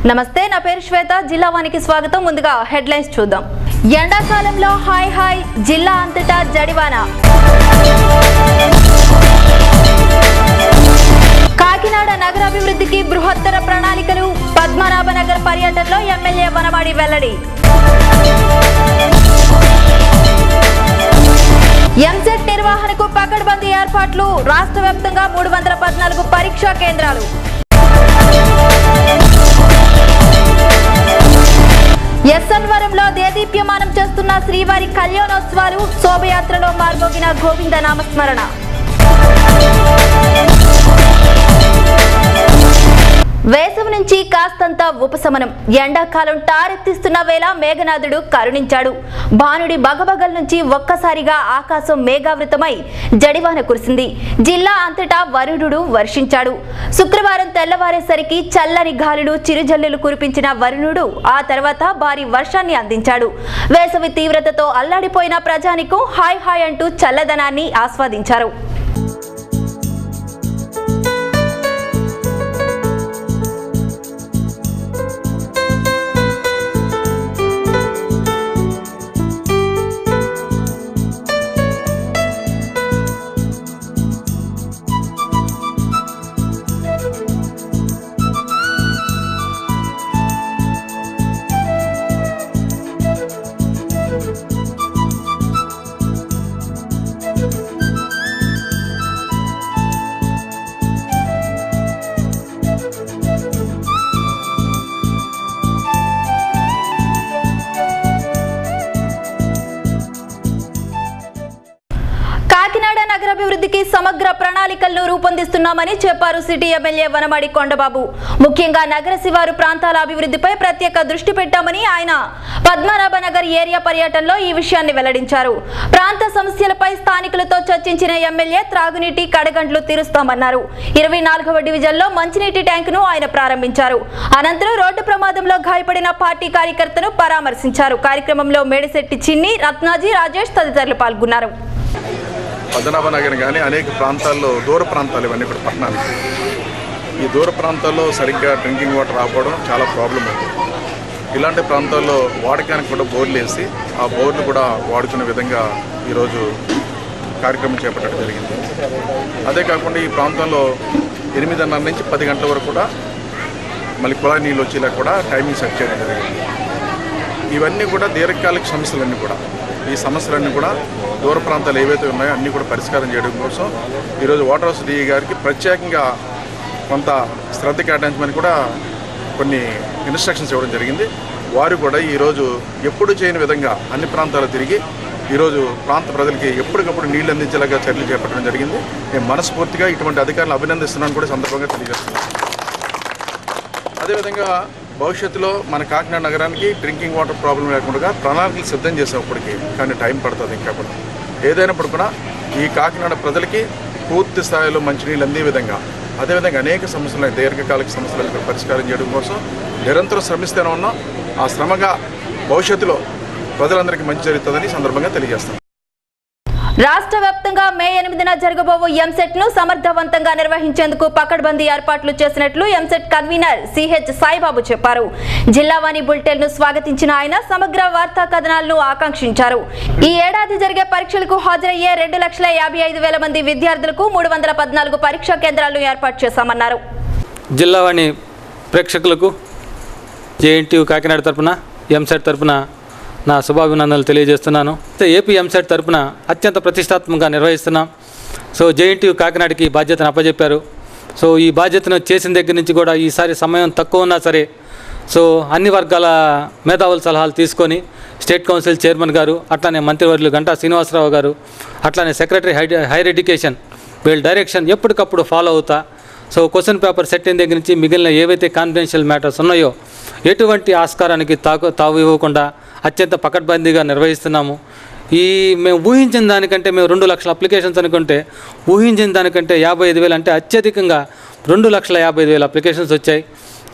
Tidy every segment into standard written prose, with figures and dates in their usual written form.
నమస్తే, నా పేరు శ్వేత. జిల్లావానికి స్వాగతం. ముందుగా హెడ్లైన్స్ చూద్దాం. ఎండాకాలంలో హాయ్ హాయ్, జిల్లా అంతటా జడివాన. కాకినాడ నగరాభివృద్ధికి బృహత్తర ప్రణాళికలు. పద్మనాభనగర్ పర్యటనలో ఎమ్మెల్యే వనమాడి వెల్లడి. ఎంసెట్ నిర్వహణకు పకడ్బందీ ఏర్పాట్లు. రాష్ట్ర వ్యాప్తంగా 314 పరీక్షా కేంద్రాలు. ఎస్ఎన్వరంలో దేదీప్యమానం చేస్తున్న శ్రీవారి కళ్యాణోత్సవాలు. శోభయాత్రలో మార్మోగిన గోవింద నామస్మరణ. వేసవి నుంచి కాస్తంత ఉపశమనం. ఎండాకాలం టారెత్తిస్తున్న వేళ మేఘనాథుడు కరుణించాడు. భానుడి బగబగల నుంచి ఒక్కసారిగా ఆకాశం మేఘావృతమై జడివాన కురిసింది. జిల్లా అంతటా వరుణుడు వర్షించాడు. శుక్రవారం తెల్లవారేసరికి చల్లని గాలులు చిరుజల్లులు కురిపించిన వరుణుడు ఆ తర్వాత భారీ వర్షాన్ని అందించాడు. వేసవి తీవ్రతతో అల్లాడిపోయిన ప్రజానికం హాయ్ హాయ్ అంటూ చల్లదనాన్ని ఆస్వాదించారు. కాకినాడ నగరాభివృద్ధికి సమగ్ర ప్రణాళికలను రూపొందిస్తున్నామని చెప్పారు సిటీ ఎమ్మెల్యే వనమాడి కొండబాబు. ముఖ్యంగా నగర శివారు ప్రాంతాల అభివృద్ధిపై ప్రత్యేక దృష్టి పెట్టామని ఆయన పద్మనాభనగర్ ఏరియా పర్యటనలో ఈ విషయాన్ని వెల్లడించారు. ప్రాంత సమస్యలపై స్థానికులతో చర్చించిన ఎమ్మెల్యే త్రాగునీటి కడగండ్లు తీరుస్తామన్నారు. 24వ డివిజన్లో మంచినీటి ట్యాంకును ఆయన ప్రారంభించారు. అనంతరం రోడ్డు ప్రమాదంలో గాయపడిన పార్టీ కార్యకర్తను పరామర్శించారు. కార్యక్రమంలో మేడిశెట్టి చిన్ని, రత్నాజీ, రాజేష్ తదితరులు పాల్గొన్నారు. పద్మనాభనగర్ కానీ అనేక ప్రాంతాల్లో దూర ప్రాంతాలు ఇవన్నీ కూడా పట్టణానికి ఈ దూర ప్రాంతాల్లో సరిగ్గా డ్రింకింగ్ వాటర్ రాకపోవడం చాలా ప్రాబ్లం ఉంది. ఇలాంటి ప్రాంతాల్లో వాడకానికి కూడా బోర్లు వేసి ఆ బోర్లు కూడా వాడుకునే విధంగా ఈరోజు కార్యక్రమం చేపట్టడం జరిగింది. అదే కాకుండా ఈ ప్రాంతంలో 8:30 నుంచి 10 గంటల వరకు కూడా మళ్ళీ కుళాయి నీళ్ళు వచ్చేలా కూడా టైమింగ్ సెట్ చేయడం జరిగింది. ఇవన్నీ కూడా దీర్ఘకాలిక సమస్యలన్నీ కూడా ఈ సమస్యలన్నీ కూడా దూర ప్రాంతాలు ఏవైతే ఉన్నాయో అన్నీ కూడా పరిష్కారం చేయడం కోసం ఈరోజు వాటర్ హౌస్ డిఈ గారికి ప్రత్యేకంగా కొంత శ్రద్ధ కేటాయించమని కూడా కొన్ని ఇన్స్ట్రక్షన్స్ ఇవ్వడం జరిగింది. వారు కూడా ఈరోజు ఎప్పుడు చేయని విధంగా అన్ని ప్రాంతాలు తిరిగి ఈరోజు ప్రాంత ప్రజలకి ఎప్పటికప్పుడు నీళ్లు అందించేలాగా చర్యలు చేపట్టడం జరిగింది. నేను మనస్ఫూర్తిగా ఇటువంటి అధికారులు అభినందిస్తున్నాను కూడా సందర్భంగా తెలియజేస్తున్నాను. అదేవిధంగా భవిష్యత్తులో మన కాకినాడ నగరానికి డ్రింకింగ్ వాటర్ ప్రాబ్లం లేకుండా ప్రణాళికలు సిద్ధం చేసేప్పటికీ కానీ టైం పడుతుంది. ఇంకా కూడా ఏదైనప్పుడు కూడా ఈ కాకినాడ ప్రజలకి పూర్తి స్థాయిలో మంచినీళ్ళు అందే విధంగా అదేవిధంగా అనేక సమస్యలు దీర్ఘకాలిక సమస్యలను పరిష్కారం చేయడం కోసం నిరంతరం శ్రమిస్తూనే ఉన్నాం. ఆ శ్రమగా భవిష్యత్తులో ప్రజలందరికీ మంచి జరుగుతుందని సందర్భంగా తెలియజేస్తాం. రాష్ట్ర వ్యాప్తంగా మే 8న జరగబోవు ఎంసెట్ ను సమర్థవంతంగా నిర్వహించేందుకు పకడ్బందీ ఏర్పాట్లు చేసినట్లు ఎంసెట్ కన్వీనర్ సిహెచ్ సాయిబాబు చెప్పారు. జిల్లావాణి బులెటిన్ ను స్వాగతించిన ఆయన సమగ్ర వార్తా కథనాలను ఆకాంక్షించారు. ఈ ఏడాది జరిగే పరీక్షలకు హాజరయ్యే 2,55,000 మంది విద్యార్థులకు 314 పరీక్షా కేంద్రాలను ఏర్పాటు చేశామన్నారు. జిల్లావాణి ప్రేక్షకులకు జేఎన్టీయూ కాకినాడ తరపున ఎంసెట్ తరపున నా శుభాభినందనలు తెలియజేస్తున్నాను. ఏపీ ఎంసెట్ తరపున అత్యంత ప్రతిష్టాత్మకంగా నిర్వహిస్తున్నాం. సో జేఎన్టీయూ కాకినాడకి ఈ బాధ్యతను అప్పచెప్పారు. సో ఈ బాధ్యతను చేసిన దగ్గర నుంచి కూడా ఈసారి సమయం తక్కువ ఉన్నా సరే సో అన్ని వర్గాల మేధావుల సలహాలు తీసుకొని స్టేట్ కౌన్సిల్ చైర్మన్ గారు, అట్లానే మంత్రివర్యులు గంటా శ్రీనివాసరావు గారు, అట్లానే సెక్రటరీ హైర్ ఎడ్యుకేషన్ వీళ్ళ డైరెక్షన్ ఎప్పటికప్పుడు ఫాలో అవుతా సో క్వశ్చన్ పేపర్ సెట్ అయిన దగ్గర నుంచి మిగిలిన ఏవైతే కాన్ఫిడెన్షియల్ మ్యాటర్స్ ఉన్నాయో ఎటువంటి ఆస్కారానికి తావు ఇవ్వకుండా అత్యంత పకడ్బందీగా నిర్వహిస్తున్నాము. మేము ఊహించిన దానికంటే మేము 2 లక్షల అప్లికేషన్స్ అనుకుంటే ఊహించిన దానికంటే 55,000 అంటే అత్యధికంగా 2,55,000 అప్లికేషన్స్ వచ్చాయి.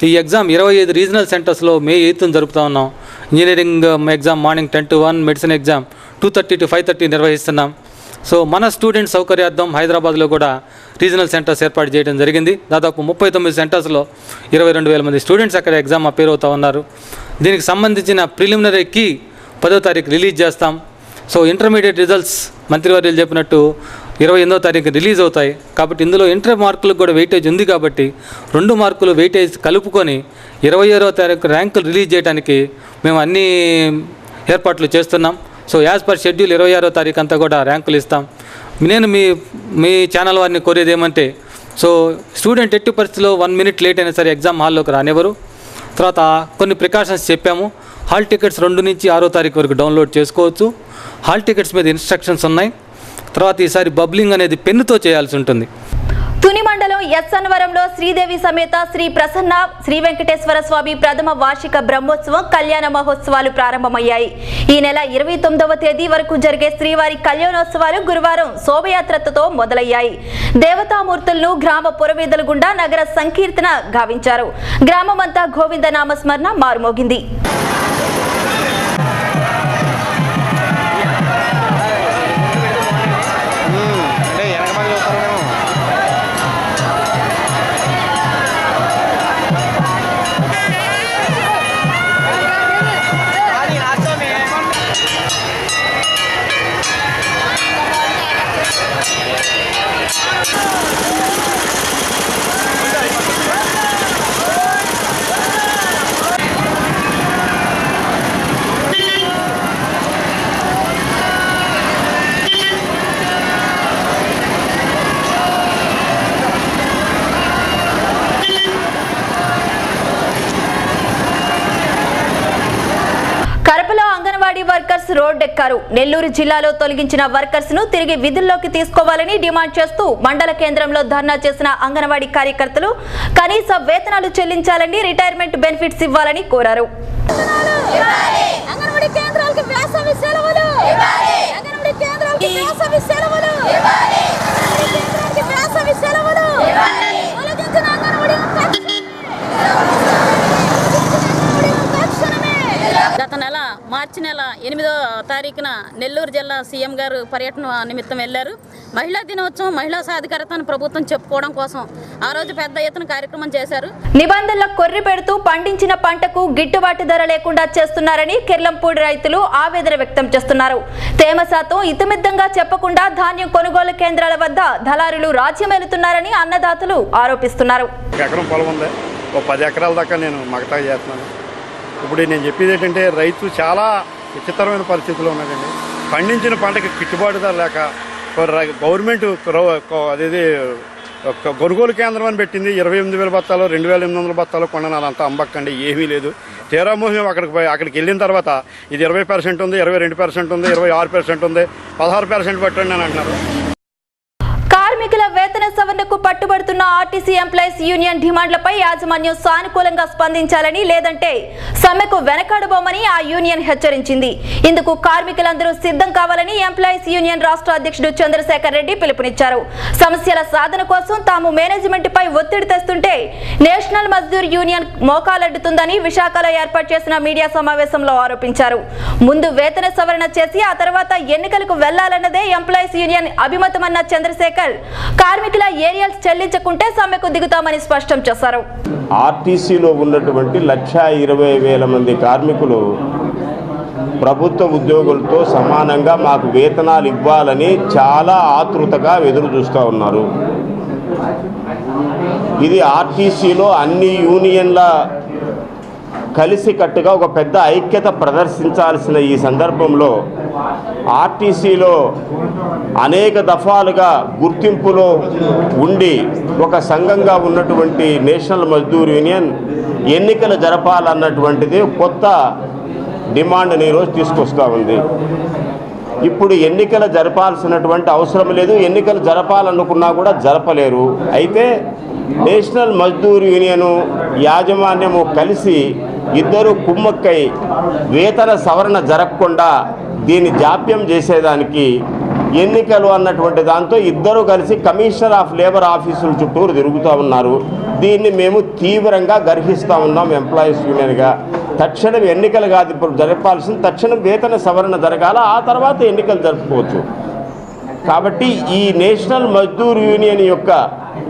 ఈ ఎగ్జామ్ 25 రీజనల్ సెంటర్స్లో మే 8న జరుపుతూ ఉన్నాం. Engineering exam morning 10 to 1, medicine exam 2:30 to 5:30 నిర్వహిస్తున్నాం. సో మన స్టూడెంట్ సౌకర్యార్థం హైదరాబాద్లో కూడా రీజనల్ సెంటర్స్ ఏర్పాటు చేయడం జరిగింది. దాదాపు 39 సెంటర్స్లో 22,000 మంది స్టూడెంట్స్ అక్కడ ఎగ్జామ్ అపేర్ అవుతూ ఉన్నారు. దీనికి సంబంధించిన ప్రిలిమినరీ కీ 10వ తారీఖు రిలీజ్ చేస్తాం. సో ఇంటర్మీడియట్ రిజల్ట్స్ మంత్రివర్యులు చెప్పినట్టు 28వ తారీఖు రిలీజ్ అవుతాయి. కాబట్టి ఇందులో ఇంటర్ మార్కులకు కూడా వెయిటేజ్ ఉంది కాబట్టి 2 మార్కులు వెయిటేజ్ కలుపుకొని 27వ తారీఖు ర్యాంకులు రిలీజ్ చేయడానికి మేము అన్ని ఏర్పాట్లు చేస్తున్నాం. సో యాజ్ పర్ షెడ్యూల్ 26వ తారీఖు అంతా కూడా ర్యాంకులు ఇస్తాం. నేను మీ ఛానల్ వారిని కోరేది ఏమంటే, సో స్టూడెంట్ ఎట్టి పరిస్థితిలో 1 మినిట్ లేట్ అయినా సరే ఎగ్జామ్ హాల్లోకి రానివ్వరు. తర్వాత కొన్ని ప్రికాషన్స్ చెప్పాము. హాల్ టికెట్స్ 2 నుంచి 6వ తారీఖు వరకు డౌన్లోడ్ చేసుకోవచ్చు. హాల్ టికెట్స్ మీద ఇన్స్ట్రక్షన్స్ ఉన్నాయి. తర్వాత ఈసారి బబ్లింగ్ అనేది పెన్నుతో చేయాల్సి ఉంటుంది. తుని మండలం ఎస్సన్నవరంలో శ్రీదేవి సమేత శ్రీ ప్రసన్న శ్రీ వెంకటేశ్వర స్వామి ప్రథమ వార్షిక బ్రహ్మోత్సవం కళ్యాణ మహోత్సవాలు ప్రారంభమయ్యాయి. ఈ నెల 29వ తేదీ వరకు జరిగే శ్రీవారి కళ్యాణోత్సవాలు గురువారం శోభయాత్రతో మొదలయ్యాయి. దేవతామూర్తులను గ్రామ పురవీధుల గుండా నగర సంకీర్తన గావించారు. గ్రామమంతా గోవింద నామస్మరణ మారుమోగింది. వర్కర్స్ రోడ్డెక్కారు. నెల్లూరు జిల్లాలో తొలగించిన వర్కర్స్ ను తిరిగి విధుల్లోకి తీసుకోవాలని డిమాండ్ చేస్తూ మండల కేంద్రంలో ధర్నా చేసిన అంగన్వాడీ కార్యకర్తలు కనీస వేతనాలు చెల్లించాలని, రిటైర్మెంట్ బెనిఫిట్స్ ఇవ్వాలని కోరారు. గత నెల మార్చి నెల 8వ తారీఖున నెల్లూరు జిల్లా సీఎం గారు పర్యటన నిమిత్తం వెళ్లారు. మహిళా దినోత్సవం, మహిళా సాధికారతను ప్రభుత్వం చెప్పుకోవడం కోసం ఆ రోజు పెద్ద ఎత్తున కార్యక్రమం చేశారు. నిబంధనల కొర్రి పెడుతూ పండించిన పంటకు గిట్టుబాటు ధర లేకుండా చేస్తున్నారని కిర్లంపూడి రైతులు ఆవేదన వ్యక్తం చేస్తున్నారు. తేమ శాతం ఇతిమిద్దంగా చెప్పకుండా ధాన్యం కొనుగోలు కేంద్రాల వద్ద దళారులు రాజ్యమేలుతున్నారని అన్నదాతలు ఆరోపిస్తున్నారు. ఎకరం పొలం ఉంది, 10 ఎకరాల దాకా నేను మగతా చేస్తున్నాను. ఇప్పుడు నేను చెప్పేది ఏంటంటే రైతు చాలా విచిత్రమైన పరిస్థితుల్లో ఉన్నాడండి. పండించిన పంటకి గిట్టుబాటు ధర లేక గవర్నమెంట్ అదేది కొనుగోలు కేంద్రం అని పెట్టింది. 28,000 బత్తాలు, 2,800 బత్తాలు కొననాలి, అంతా అంబక్కండి, ఏమీ లేదు. తీరామోహం అక్కడికి వెళ్ళిన తర్వాత ఇది 20% ఉంది, 22% ఉంది, 26% ఉంది, 16% పట్టండి అని అంటున్నారు. కార్మికుల వేతన సవరణకు పట్టుబడుతున్న ఆర్టీసీ ఎంప్లాయీస్ యూనియన్ డిమాండ్లపై యాజమాన్యం సానుకూలంగా స్పందించాలని, లేదంటే సమ్మెకు వెనకాడబోమని ఆ యూనియన్ హెచ్చరించింది. ఇందుకు కార్మికులందరూ సిద్ధం కావాలని ఎంప్లాయీస్ యూనియన్ రాష్ట్ర అధ్యక్షుడు చంద్రశేఖర్ రెడ్డి పిలుపునిచ్చారు. సమస్యల సాధన కోసం తాము మేనేజ్మెంట్ పై ఒత్తిడి తెస్తుంటే నేషనల్ మజ్దూర్ యూనియన్ మోకాలడ్డుతుందని విశాఖలో ఏర్పాటు చేసిన మీడియా సమావేశంలో ఆరోపించారు. ముందు వేతన సవరణ చేసి ఆ తర్వాత ఎన్నికలకు వెళ్లాలన్నదే ఎంప్లాయీస్ యూనియన్ అభిమతమన్న చంద్రశేఖర్ కార్మికుల ఏరియల్స్ చెల్లించకుంటే సమ్మెకు దిగుతామని స్పష్టం చేశారు. ఆర్టీసీలో ఉన్నటువంటి 1,20,000 మంది కార్మికులు ప్రభుత్వ ఉద్యోగులతో సమానంగా మాకు వేతనాలు ఇవ్వాలని చాలా ఆతృతగా ఎదురు చూస్తూ ఉన్నారు. ఇది ఆర్టీసీలో అన్ని యూనియన్ల కలిసికట్టుగా ఒక పెద్ద ఐక్యత ప్రదర్శించాల్సిన ఈ సందర్భంలో ఆర్టీసీలో అనేక దఫాలుగా గుర్తింపులో ఉండి ఒక సంఘంగా ఉన్నటువంటి నేషనల్ మజ్దూర్ యూనియన్ ఎన్నికలు జరపాలన్నటువంటిది కొత్త డిమాండ్ని ఈరోజు తీసుకొస్తూ ఉంది. ఇప్పుడు ఎన్నికలు జరపాల్సినటువంటి అవసరం లేదు, ఎన్నికలు జరపాలనుకున్నా కూడా జరపలేరు. అయితే నేషనల్ మజ్దూర్ యూనియను యాజమాన్యము కలిసి ఇద్దరు కుమ్మక్కై వేతన సవరణ జరగకుండా దీన్ని జాప్యం చేసేదానికి ఎన్నికలు అన్నటువంటి దాంతో ఇద్దరు కలిసి కమిషనర్ ఆఫ్ లేబర్ ఆఫీసుల చుట్టూరు తిరుగుతూ ఉన్నారు. దీన్ని మేము తీవ్రంగా గర్హిస్తూ ఉన్నాం. ఎంప్లాయీస్ యూనియన్గా తక్షణం ఎన్నికలు కాదు ఇప్పుడు జరపాల్సింది, తక్షణం వేతన సవరణ జరగాల, ఆ తర్వాత ఎన్నికలు జరుపుకోవచ్చు. కాబట్టి ఈ నేషనల్ మజ్దూర్ యూనియన్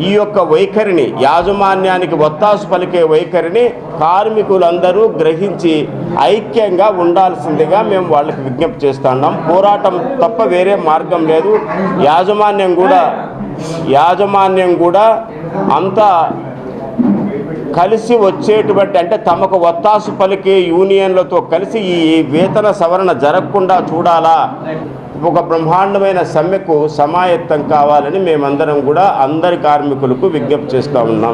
ఈ యొక్క వైఖరిని, యాజమాన్యానికి ఒత్తాసు పలికే వైఖరిని కార్మికులందరూ గ్రహించి ఐక్యంగా ఉండాల్సిందిగా మేము వాళ్ళకి విజ్ఞప్తి చేస్తున్నాం. పోరాటం తప్ప వేరే మార్గం లేదు. యాజమాన్యం కూడా అంతా కలిసి వచ్చేటువంటి, అంటే తమకు ఒత్తాసు పలికే యూనియన్లతో కలిసి ఈ వేతన సవరణ జరగకుండా చూడాలా, ఒక బ్రహ్మాండమైన సమ్మెకు సమాయత్తం కావాలని మేమందరం కూడా అందరి కార్మికులకు విజ్ఞప్తి చేస్తూ ఉన్నాం.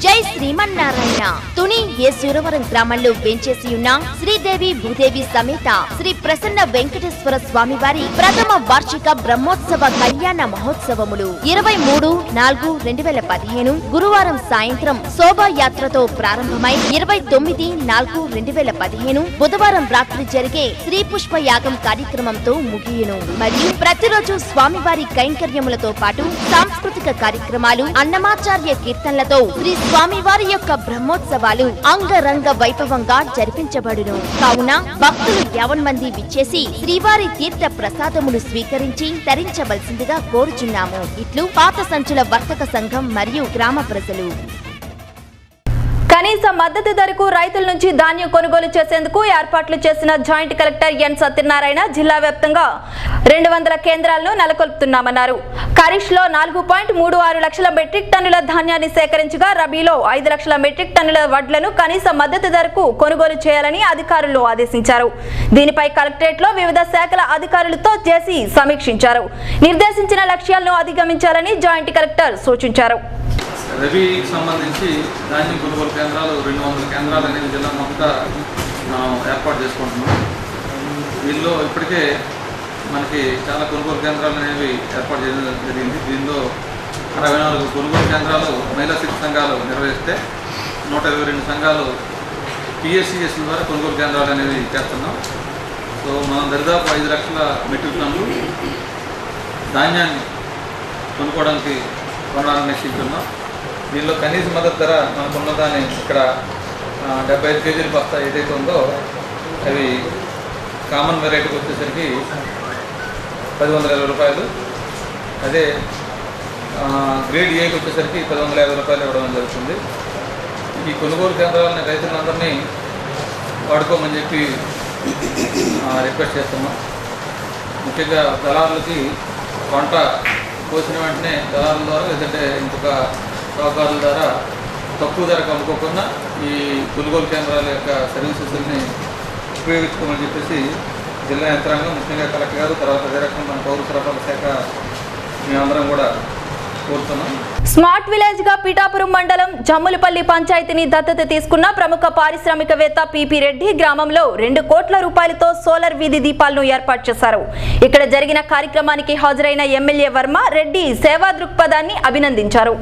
జై శ్రీమన్నారాయణ. తుని యేసూరవరం గ్రామంలో వేంచేసి ఉన్న శ్రీదేవి భూదేవి సమేత శ్రీ ప్రసన్న వెంకటేశ్వర స్వామి వారి ప్రథమ వార్షిక బ్రహ్మోత్సవ కళ్యాణ మహోత్సవములు 23/4/2015 గురువారం సాయంత్రం శోభాయాత్రతో ప్రారంభమై 29/4/2015 బుధవారం రాత్రి జరిగే శ్రీ పుష్ప యాగం కార్యక్రమంతో ముగియును. మరియు ప్రతిరోజు స్వామివారి కైంకర్యములతో పాటు సాంస్కృతిక కార్యక్రమాలు, అన్నమాచార్య కీర్తనలతో శ్రీ స్వామివారి యొక్క బ్రహ్మోత్సవాలు అంగరంగ వైభవంగా జరిపించబడును. కావున భక్తులు 50 మంది విచ్చేసి శ్రీవారి తీర్థ ప్రసాదములు స్వీకరించి తరించవలసిందిగా కోరుచున్నాము. ఇట్లు పాత సంచుల వర్తక సంఘం మరియు గ్రామ ప్రజలు. కనీస మద్దతు ధరకు రైతుల నుంచి ధాన్యం కొనుగోలు చేసేందుకు ఏర్పాట్లు చేసిన జాయింట్ కలెక్టర్ ఎన్ సత్యనారాయణ జిల్లా వ్యాప్తంగా 200 కేంద్రాలను నెలకొల్పుతున్నామన్నారు. ఖరీఫ్లో 4.36 లక్షల మెట్రిక్ టన్నుల ధాన్యాన్ని సేకరించగా రబీలో 5 లక్షల మెట్రిక్ టన్నుల వడ్లను కనీస మద్దతు ధరకు కొనుగోలు చేయాలని అధికారులు ఆదేశించారు. దీనిపై కలెక్టరేట్లో వివిధ శాఖల అధికారులతో చేసి సమీక్షించారు. నిర్దేశించిన లక్ష్యాలను అధిగమించాలని జాయింట్ కలెక్టర్ సూచించారు. రబీకి సంబంధించి ధాన్యం కొనుగోలు కేంద్రాలు 200 కేంద్రాలు అనేవి జిల్లా మొత్తం ఏర్పాటు చేసుకుంటున్నాం. దీనిలో ఇప్పటికే మనకి చాలా కొనుగోలు కేంద్రాలు అనేవి ఏర్పాటు చేయడం జరిగింది. దీనిలో 64 కొనుగోలు కేంద్రాలు మహిళా శక్తి సంఘాలు నిర్వహిస్తే 122 సంఘాలు PSCS ద్వారా కొనుగోలు కేంద్రాలు అనేవి చేస్తున్నాం. సో మనం దరిదాపు 5 లక్షల మెట్రిక్ టన్నులు ధాన్యాన్ని కొనుక్కోవడానికి కొనాలని నిశ్చయించున్నాం. దీనిలో కనీస మద్దతు ధర మనకు ఉన్నదాన్ని ఇక్కడ 75 కేజీల బస్తా ఏదైతే ఉందో అవి కామన్ వెరైటీకి వచ్చేసరికి 1,120 రూపాయలు, అదే గ్రేడ్ ఏకి వచ్చేసరికి 1,150 రూపాయలు ఇవ్వడం జరుగుతుంది. ఈ కొనుగోలు కేంద్రాలని రైతులందరినీ వాడుకోమని చెప్పి రిక్వెస్ట్ చేస్తున్నాం. ముఖ్యంగా దళారులకి పంట కోసిన వెంటనే దళారుల ద్వారా లేదంటే ఇంకొక సహకారుల ద్వారా తక్కువ ధరకు అమ్ముకోకుండా ఈ కొనుగోలు కేంద్రాల యొక్క సర్వీసెస్ని ఉపయోగించుకోమని చెప్పేసి జిల్లా యంత్రాంగం, ముఖ్యంగా కలెక్టర్ గారు, తర్వాత అదే రకంగా మన పౌర సరఫరాల శాఖ మేమందరం కూడా కోరుతున్నాం. స్మార్ట్ విలేజ్ గా పిఠాపురం మండలం జమ్ములపల్లి పంచాయతీని దత్తత తీసుకున్న ప్రముఖ పారిశ్రామికవేత్త పిపి రెడ్డి గ్రామంలో 2 కోట్ల రూపాయలతో సోలార్ వీధి దీపాలను ఏర్పాటు చేశారు. ఇక్కడ జరిగిన కార్యక్రమానికి హాజరైన ఎమ్మెల్యే వర్మ రెడ్డి సేవా దృక్పథాన్ని అభినందించారు.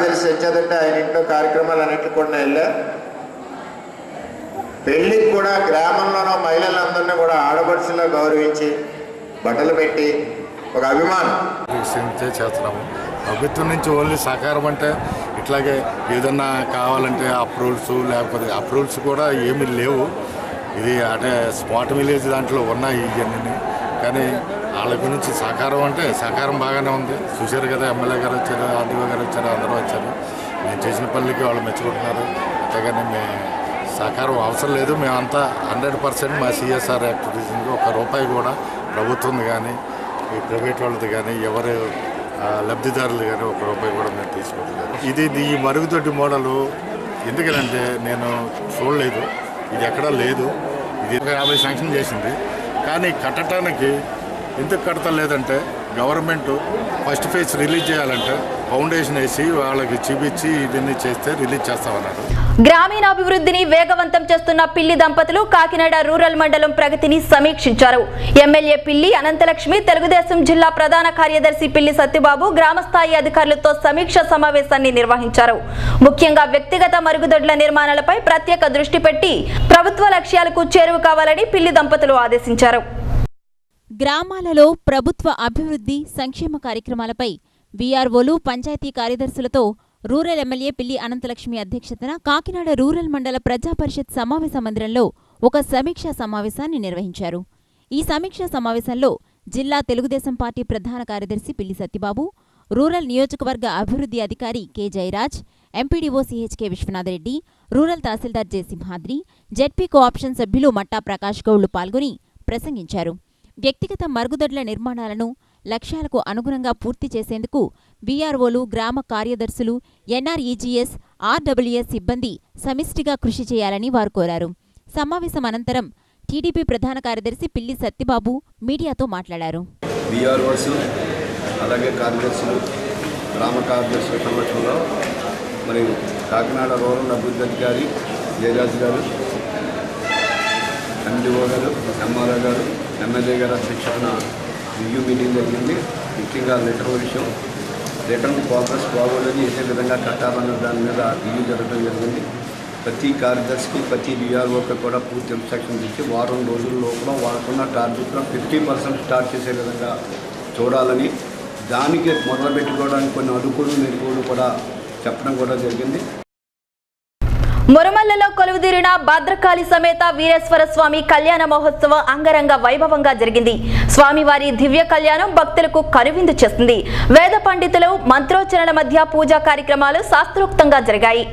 తెలిసేదంటే ఆయన ఇంట్లో కార్యక్రమాలు అన్నింటికి కూడా వెళ్ళా. పెళ్ళికి కూడా గ్రామంలోనూ మహిళలందరినీ కూడా ఆడపడుచులా గౌరవించి బట్టలు పెట్టి ఒక అభిమానం చేస్తున్నాము. ప్రభుత్వం నుంచి ఓన్లీ సహకారం అంటే ఇట్లాగే ఏదన్నా కావాలంటే అప్రూవల్స్, లేకపోతే అప్రూవల్స్ కూడా ఏమీ లేవు. ఇది అంటే స్మార్ట్ విలేజ్ దాంట్లో ఉన్నాయి ఇవన్నీ. కానీ వాళ్ళ గురించి సహకారం అంటే సహకారం బాగానే ఉంది. చూశారు కదా, ఎమ్మెల్యే గారు వచ్చారు, ఆర్డీఓ గారు వచ్చారు, అందరూ వచ్చారు. మేము చేసిన పనులకి వాళ్ళు మెచ్చుకుంటున్నారు. అంతేగాని మేము సహకారం అవసరం లేదు. మేమంతా 100% మా CSR యాక్టివిటీస్కి 1 రూపాయి కూడా ప్రభుత్వం కానీ ఈ ప్రైవేట్ వాళ్ళది కానీ ఎవరు లబ్ధిదారులు కానీ 1 రూపాయి కూడా మేము తీసుకుంటున్నారు. ఇది ఈ మరుగుదొడ్డి మోడలు ఎందుకంటే నేను చూడలేదు, ఇది ఎక్కడా లేదు. ఇది 50 శాంక్షన్ చేసింది. కానీ కట్టడానికి ఎందుకు కడతలేదంటే గవర్నమెంట్ ఫస్ట్ ఫేజ్ రిలీజ్ చేయాలంటే ఫౌండేషన్ వేసి వాళ్ళకి చూపించి ఇవన్నీ చేస్తే రిలీజ్ చేస్తామన్నారు. గ్రామీణాభివృద్ధిని వేగవంతం చేస్తున్న పిల్లి దంపతులు కాకినాడ రూరల్ మండలం ప్రగతిని సమీక్షించారు. ఎమ్మెల్యే పిల్లి అనంతలక్ష్మి, తెలుగుదేశం జిల్లా ప్రధాన కార్యదర్శి పిల్లి సత్యబాబు గ్రామస్థాయి అధికారులతో సమీక్ష సమావేశాన్ని నిర్వహించారు. ముఖ్యంగా వ్యక్తిగత మరుగుదొడ్ల నిర్మాణాలపై ప్రత్యేక దృష్టి పెట్టి ప్రభుత్వ లక్ష్యాలకు చేరువ కావాలని పిల్లి దంపతులు ఆదేశించారు. గ్రామాలలో ప్రభుత్వ అభివృద్ధి సంక్షేమ కార్యక్రమాలపై వీఆర్ఓలు, పంచాయతీ కార్యదర్శులతో రూరల్ ఎమ్మెల్యే పిల్లి అనంతలక్ష్మి అధ్యక్షతన కాకినాడ రూరల్ మండల ప్రజా పరిషత్ సమావేశ మందిరంలో ఒక సమీక్షా సమావేశాన్ని నిర్వహించారు. ఈ సమీక్షా సమావేశంలో జిల్లా తెలుగుదేశం పార్టీ ప్రధాన కార్యదర్శి పిల్లి సత్యబాబు, రూరల్ నియోజకవర్గ అభివృద్ధి అధికారి K Jayaraj, MPDO CHK Viswanathareddy, rural తహసీల్దార్ జె సింహాద్రి, జెడ్పీ కోఆప్షన్ సభ్యులు మట్టా ప్రకాష్ గౌడ్లు పాల్గొని ప్రసంగించారు. వ్యక్తిగత మరుగుదొడ్ల నిర్మాణాలను లక్ష్యాలకు అనుగుణంగా పూర్తి చేసేందుకు వీఆర్ఓలు, గ్రామ కార్యదర్శులు, ఎన్ఆర్ఈజీఎస్, ఆర్డబ్ల్యూఎస్ సిబ్బంది సమిష్టిగా కృషి చేయాలని వారు కోరారు. సమావేశం అనంతరం టీడీపీ ప్రధాన కార్యదర్శి పిల్లి సత్యబాబు మీడియాతో మాట్లాడారు. వీఆర్ఓస్ అలాగే కార్యదర్శులు, గ్రామ కార్యదర్శుల సమక్షంలో మరి కాకినాడ రూరల్ అభివృద్ధి అధికారి జయరాజు గారు, ఎండిఓ గారు, ఎంఆర్ఓ గారు, ఎమ్మెల్యే గారు అధ్యక్షతన రివ్యూ మీటింగ్ జరిగింది. ముఖ్యంగా రిటర్న్ విషయం, రిటర్న్ ప్రోగ్రెస్ బాగోలేదు, ఏ విధంగా కట్టాలన్న దాని మీద రివ్యూ జరగడం జరిగింది. ప్రతి కార్యదర్శికి, ప్రతి వీఆర్ఓకి కూడా పూర్తి ఇన్స్ట్రక్షన్స్ ఇచ్చి వారం రోజుల లోపల వాళ్ళకున్న టార్గెట్లో 50% స్టార్ట్ చేసే విధంగా చూడాలని, దానికి మొదలుపెట్టుకోవడానికి కొన్ని అడుగులు మెరుగులు కూడా చెప్పడం కూడా జరిగింది. మురమల్లలో కొలువుదీరిన భద్రకాళి సమేత వీరేశ్వర స్వామి కళ్యాణ మహోత్సవం అంగరంగ వైభవంగా జరిగింది. స్వామివారి దివ్య కళ్యాణం భక్తులకు కనువిందు చేస్తుంది. వేద పండితులు మంత్రోచ్చరణల మధ్య పూజా కార్యక్రమాలు శాస్త్రోక్తంగా జరిగాయి.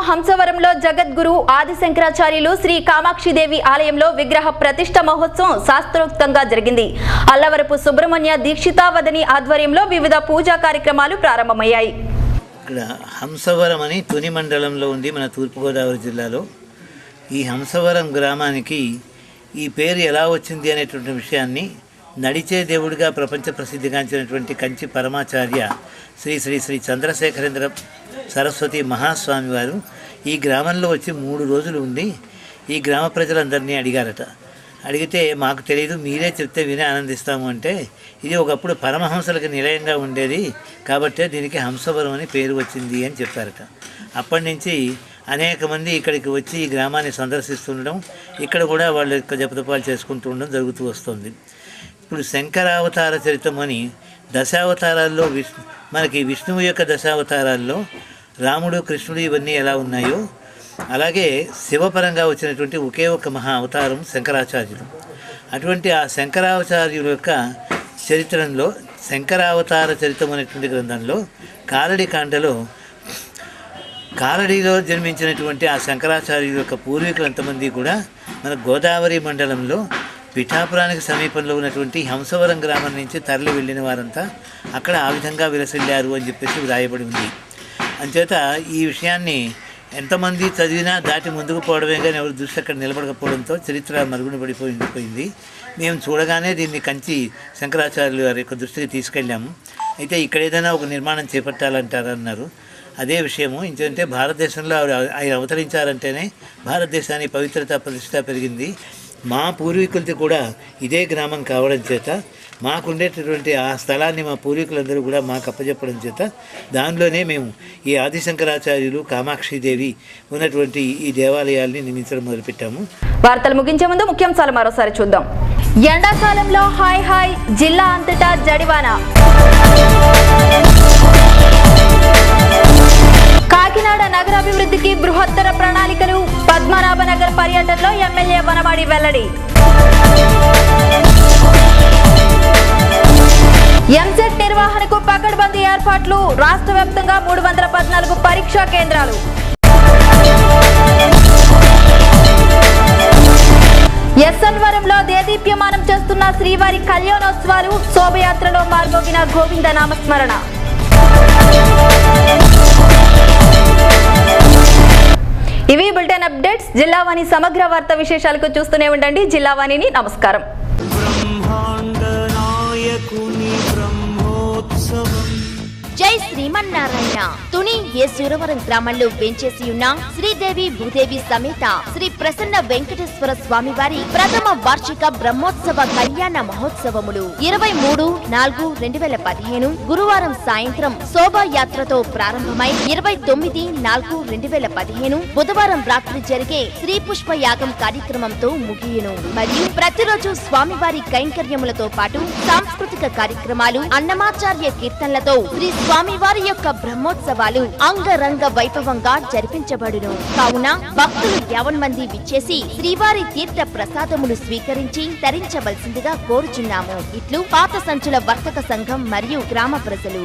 హంసవరంలో జగద్గురు ఆదిశంకరాచార్యులు శ్రీ కామాక్షిదేవి ఆలయంలో విగ్రహ ప్రతిష్ఠ మహోత్సవం శాస్త్రోక్తంగా జరిగింది. అల్లవరపు సుబ్రహ్మణ్య దీక్షితావదని ఆధ్వర్యంలో వివిధ పూజా కార్యక్రమాలు ప్రారంభమయ్యాయి. ఇక్కడ హంసవరం అని తుని మండలంలో ఉంది, మన తూర్పుగోదావరి జిల్లాలో. ఈ హంసవరం గ్రామానికి ఈ పేరు ఎలా వచ్చింది అనేటువంటి విషయాన్ని నడిచే దేవుడిగా ప్రపంచ ప్రసిద్ధిగాంచినటువంటి కంచి పరమాచార్య శ్రీ శ్రీ శ్రీ చంద్రశేఖరేంద్ర సరస్వతి మహాస్వామి వారు ఈ గ్రామంలో వచ్చి 3 రోజులు ఉండి ఈ గ్రామ ప్రజలందరినీ అడిగారట. అడిగితే మాకు తెలియదు, మీరే చెప్తే విని ఆనందిస్తాము అంటే, ఇది ఒకప్పుడు పరమహంసలకు నిలయంగా ఉండేది కాబట్టే దీనికి హంసవరం అని పేరు వచ్చింది అని చెప్పారట. అప్పటి నుంచి అనేక మంది ఇక్కడికి వచ్చి ఈ గ్రామాన్ని సందర్శిస్తుండడం, ఇక్కడ కూడా వాళ్ళ యొక్క జపతపాలు చేసుకుంటూ ఉండడం జరుగుతూ వస్తుంది. ఇప్పుడు శంకరావతార చరిత్రం అని దశావతారాల్లో మనకి విష్ణువు యొక్క దశావతారాల్లో రాముడు, కృష్ణుడు ఇవన్నీ ఎలా ఉన్నాయో అలాగే శివపరంగా వచ్చినటువంటి ఒకే ఒక మహా అవతారం శంకరాచార్యులు. అటువంటి ఆ శంకరాచార్యుల యొక్క చరిత్రలో శంకరావతార చరిత్రం అనేటువంటి గ్రంథంలో కారడి కాండలో కారడిలో జన్మించినటువంటి ఆ శంకరాచార్యుల యొక్క పూర్వీకులు ఎంతమంది కూడా మన గోదావరి మండలంలో పిఠాపురానికి సమీపంలో ఉన్నటువంటి హంసవరం గ్రామం నుంచి తరలి వెళ్ళిన వారంతా అక్కడ ఆ విధంగా విలసిల్లారు అని చెప్పేసి వ్రాయబడి ఉంది. అంచేత ఈ విషయాన్ని ఎంతమంది చదివినా దాటి ముందుకు పోవడమే కానీ ఎవరు దృష్టి అక్కడ నిలబడకపోవడంతో చరిత్ర మరుగున పడిపోయింది. మేము చూడగానే దీన్ని కంచి శంకరాచార్యులు వారి యొక్క దృష్టికి తీసుకెళ్ళాము. అయితే ఇక్కడ ఏదైనా ఒక నిర్మాణం చేపట్టాలంటారన్నారు. అదే విషయము. ఎందుకంటే భారతదేశంలో ఆయన అవతరించారంటేనే భారతదేశానికి పవిత్రత ప్రతిష్ట పెరిగింది. మా పూర్వీకులది కూడా ఇదే గ్రామం కావడం చేత మాకుండేటటువంటి ఆ స్థలాన్ని మా పూర్వీకులందరూ కూడా మాకు అప్పచెప్పడం చేత దానిలోనే మేము ఈ ఆదిశంకరాచార్యులు, కామాక్షిదేవి ఉన్నటువంటి ఈ దేవాలయాల్ని నిర్మించడం మొదలుపెట్టాము. వార్తలు ముగించే ముందు ముఖ్యాంశాలు మరోసారి చూద్దాం. ఎండాకాలంలో హాయ్ జిల్లా అంతటా జడివాన. కాకినాడ నగరాభివృద్ధికి బృహత్తర ప్రణాళికలు. పద్మనాభనగర్ పర్యటనలో ఎమ్మెల్యే వనమాడి వెల్లడి. ఎంసెట్ నిర్వహణకు పకడ్బందీ ఏర్పాట్లు. రాష్ట్ర వ్యాప్తంగా 314 పరీక్షా కేంద్రాలు. ఎస్ఎన్వరంలో దేదీప్యమానం చేస్తున్న శ్రీవారి కళ్యాణోత్సవాలు. శోభయాత్రలో మార్మోగిన గోవింద నామస్మరణ. ఇవి బులెటిన్ అప్డేట్స్. జిల్లావాణి సమగ్ర వార్త విశేషాలకు చూస్తూనే ఉండండి జిల్లావాణిని. నమస్కారం. జై శ్రీమన్నారాయణ. తుని ఏ సూరవరం గ్రామంలో వేంచేసి ఉన్న శ్రీదేవి భూదేవి సమేత శ్రీ ప్రసన్న వెంకటేశ్వర స్వామి వారి ప్రథమ వార్షిక బ్రహ్మోత్సవ కళ్యాణ మహోత్సవములు 23/4/2015 గురువారం సాయంత్రం శోభాయాత్రతో ప్రారంభమై 29/4/2015 బుధవారం రాత్రి జరిగే శ్రీ పుష్ప యాగం కార్యక్రమంతో ముగియును. మరియు ప్రతిరోజు స్వామివారి కైంకర్యములతో పాటు సాంస్కృతిక కార్యక్రమాలు, అన్నమాచార్య కీర్తనలతో శ్రీ స్వామివారి యొక్క బ్రహ్మోత్సవాలు అంగరంగ వైభవంగా జరిపించబడును. కావున భక్తులు 50 మంది విచ్చేసి శ్రీవారి తీర్థ ప్రసాదములు స్వీకరించి తరించవలసిందిగా కోరుచున్నాము. ఇట్లు పాత సంచుల వర్తక సంఘం మరియు గ్రామ ప్రజలు.